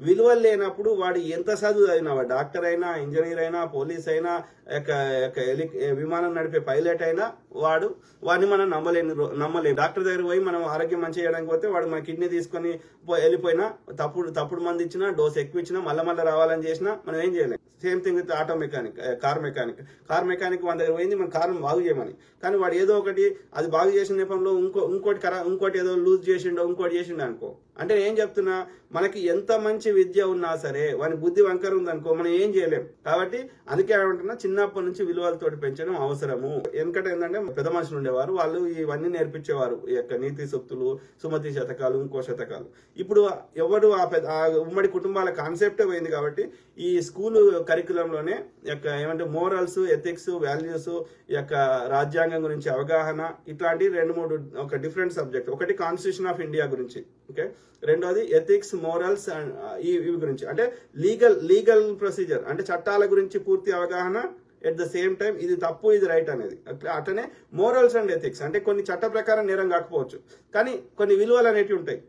విలువలు లేనప్పుడు వాడు ఎంత చదువు అయినా, వాడు డాక్టర్ అయినా, ఇంజనీర్ అయినా, పోలీస్ అయినా, విమానం నడిపే పైలట్ అయినా వాడిని మనం నమ్మలేము. డాక్టర్ దగ్గర పోయి మనం ఆరోగ్యం మంచి చేయడానికి పోతే వాడు మన కిడ్నీ తీసుకొని వెళ్ళిపోయినా, తప్పుడు మంది ఇచ్చినా, డోస్ ఎక్కువ ఇచ్చినా, మళ్ళీ రావాలని చేసినా మనం ఏం చేయలేం. Same thing with auto mechanic, car mechanic మన దగ్గర పోయింది మన కారును బాగు చేయమని, కానీ వాడు ఏదో ఒకటి అది బాగు చేసిన నేపథ్యంలో ఇంకోటి ఏదో లూజ్ చేసిండో ఇంకోటి చేసిండో అనుకో. అంటే ఏం చెప్తున్నా, మనకి ఎంత మంచి విద్య ఉన్నా సరే వాని బుద్ధి వంకర ఉందనుకో మనం ఏం చేయలేం. కాబట్టి అందుకే ఏమంటున్నా, చిన్నప్పటి నుంచి విలువలతోటి పెంచడం అవసరము. ఎందుకంటే ఏంటంటే పెద్ద మనుషులు ఉండేవారు, వాళ్ళు ఇవన్నీ నేర్పించేవారు, ఈ యొక్క నీతి సూక్తులు, సుమతి శతకాలు, ఇంకో శతకాలు. ఇప్పుడు ఎవరు ఆ ఉమ్మడి కుటుంబాల కాన్సెప్టే పోయింది. కాబట్టి ఈ స్కూల్ కరికులంలోనే యొక్క ఏమంటే మోరల్స్, ఎథిక్స్, వాల్యూస్, ఈ యొక్క రాజ్యాంగం గురించి అవగాహన, ఇట్లాంటి 2-3 ఒక డిఫరెంట్ సబ్జెక్ట్. ఒకటి కాన్స్టిట్యూషన్ ఆఫ్ ఇండియా గురించి, ఓకే. రెండోది ఎథిక్స్, మోరల్స్ ఇవి గురించి, అంటే లీగల్ ప్రొసీజర్, అంటే చట్టాల గురించి పూర్తి అవగాహన. ఎట్ ద సేమ్ టైం ఇది తప్పు, ఇది రైట్ అనేది. అట్లనే మోరల్స్ అండ్ ఎథిక్స్, అంటే కొన్ని చట్ట ప్రకారం నేరం కాకపోవచ్చు, కానీ కొన్ని విలువలు అనేవి ఉంటాయి.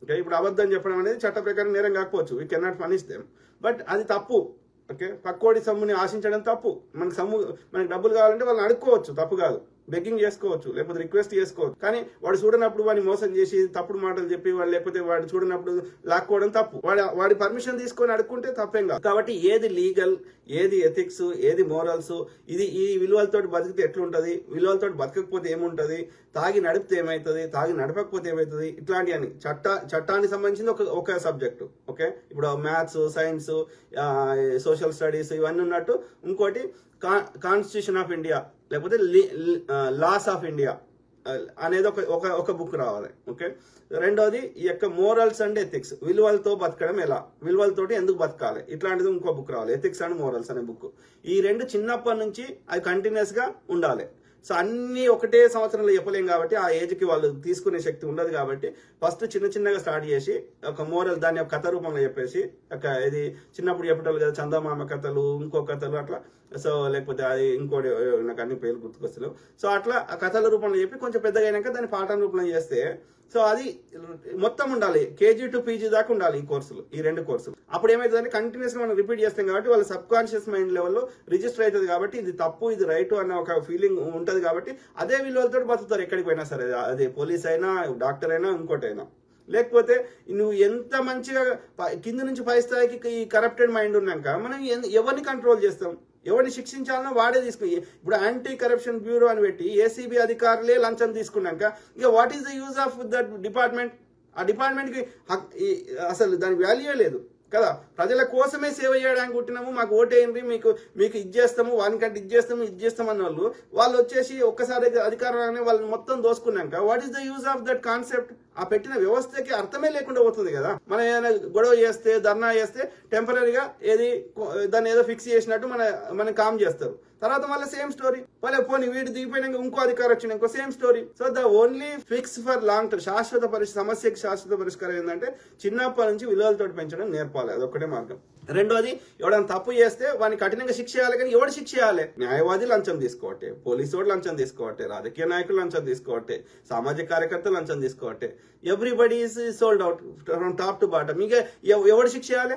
ఓకే, ఇప్పుడు అబద్ధం చెప్పడం అనేది చట్ట ప్రకారం నేరం కాకపోవచ్చు, we can not punish them, but అది తప్పు. ఓకే, పక్కోడి సొమ్ముని ఆశించడం తప్పు. మనకు డబ్బులు కావాలంటే వాళ్ళని అడుక్కోవచ్చు, తప్పు కాదు. బెగ్గింగ్ చేసుకోవచ్చు, లేకపోతే రిక్వెస్ట్ చేసుకోవచ్చు. కానీ వాడు చూడనప్పుడు వాడిని మోసం చేసి తప్పుడు మాటలు చెప్పి లేకపోతే వాడు చూడనప్పుడు లాక్కోవడం తప్పు. వాడి పర్మిషన్ తీసుకొని అడుక్కుంటే తప్పేం కాదు. కాబట్టి ఏది లీగల్, ఏది ఎథిక్స్, ఏది మోరల్స్, ఈ విలువలతో బతికితే ఎట్లుంటది, విలువలతో బతకకపోతే ఏముంటది, తాగి నడిపితే ఏమవుతుంది, తాగి నడపకపోతే ఏమవుతుంది, ఇట్లాంటివన్నీ చట్టానికి సంబంధించింది ఒక సబ్జెక్టు. ఓకే, ఇప్పుడు మ్యాథ్స్, సైన్స్, సోషల్ స్టడీస్ ఇవన్నీ ఉన్నట్టు ఇంకోటి కాన్స్టిట్యూషన్ ఆఫ్ ఇండియా లేకపోతే లాస్ ఆఫ్ ఇండియా అనేది ఒక బుక్ రావాలి. ఓకే, రెండోది ఈ యొక్క మోరల్స్ అండ్ ఎథిక్స్, విలువలతో బతకడం ఎలా, విలువలతోటి ఎందుకు బతకాలి, ఇట్లాంటిది ఇంకో బుక్ రావాలి, ఎథిక్స్ అండ్ మోరల్స్ అనే బుక్. ఈ 2 చిన్నప్పటి నుంచి అది కంటిన్యూస్ గా ఉండాలి. సో అన్ని ఒకటే సంవత్సరంలో చెప్పలేం కాబట్టి ఆ ఏజ్కి వాళ్ళు తీసుకునే శక్తి ఉండదు. కాబట్టి ఫస్ట్ చిన్నగా స్టార్ట్ చేసి ఒక మోరల్ దాన్ని ఒక కథ రూపంలో చెప్పేసి, ఇది చిన్నప్పుడు చెప్పటం కదా, చందమామ కథలు, ఇంకో కథలు అట్లా. సో లేకపోతే అది ఇంకోటి, నాకు అన్ని పేర్లు గుర్తుకొస్తలేవు. సో అట్లా ఆ కథల రూపంలో చెప్పి కొంచెం పెద్దగా అయినాక దాన్ని పాఠం రూపంలో చేస్తే, సో అది మొత్తం ఉండాలి, కేజీ టు పీజీ దాకా ఉండాలి ఈ కోర్సులు, ఈ 2 కోర్సులు. అప్పుడు ఏమైతుందంటే కంటిన్యూస్ గా మనం రిపీట్ చేస్తాం కాబట్టి వాళ్ళ సబ్ కాన్షియస్ మైండ్ లెవెల్లో రిజిస్టర్ అవుతుంది. కాబట్టి ఇది తప్పు, ఇది రైట్ అన్న ఒక ఫీలింగ్ ఉంటది. కాబట్టి అదే విలువలతో బతుకుతారు ఎక్కడికి పోయినా సరే, అదే పోలీస్ అయినా, డాక్టర్ అయినా, ఇంకోటైనా. లేకపోతే నువ్వు ఎంత మంచిగా కింద నుంచి పై స్థాయికి ఈ కరప్టెడ్ మైండ్ ఉన్నాక మనం ఎవరిని కంట్రోల్ చేస్తాం, ఎవరిని శిక్షించాలనో వాడే తీసుకుని. ఇప్పుడు యాంటీ కరప్షన్ బ్యూరో అని పెట్టి ఏసీబీ అధికారులే లంచం తీసుకున్నాక ఇక what is the use of that department? ఆ డిపార్ట్మెంట్కి అసలు దాని వాల్యూ లేదు కదా. ప్రజల కోసమే సేవ చేయడానికి పుట్టినాము, మాకు ఓటేయండి, మీకు ఇది చేస్తాము, వానికంటే ఇది చేస్తాం అన్న వాళ్ళు వచ్చేసి ఒక్కసారి అధికారాన్ని వాళ్ళని మొత్తం దోసుకున్నాక what is the use of that concept? ఆ పెట్టిన వ్యవస్థకి అర్థమే లేకుండా పోతుంది కదా. మనం ఏదైనా గొడవ చేస్తే, ధర్నా చేస్తే టెంపరీగా దాన్ని ఏదో ఫిక్స్ చేసినట్టు మనం కామ్ చేస్తారు. తర్వాత మళ్ళీ సేమ్ స్టోరీ, పోనీ వీడు దిగిపోయినాక ఇంకో అధికారం వచ్చిన ఇంకో same story. So the only fix for long term, సమస్యకి శాశ్వత పరిష్కారం ఏంటంటే చిన్నప్పటి నుంచి విలువలతో పెంచడం నేర్పాలి. అదొక్కటే మార్గం. రెండోది, ఎవడైనా తప్పు చేస్తే వాడిని కఠినంగా శిక్ష చేయాలి. కానీ ఎవడు శిక్ష చేయాలి? న్యాయవాది లంచం తీసుకోవట్టే, పోలీసు వాడు లంచం తీసుకోవట్టే, రాజకీయ నాయకులు లంచం తీసుకోవట్టే, సామాజిక కార్యకర్తలు లంచం తీసుకోవట్టే. Everybody is sold out from top to bottom. ఇంకా ఎవడు శిక్ష చేయాలి?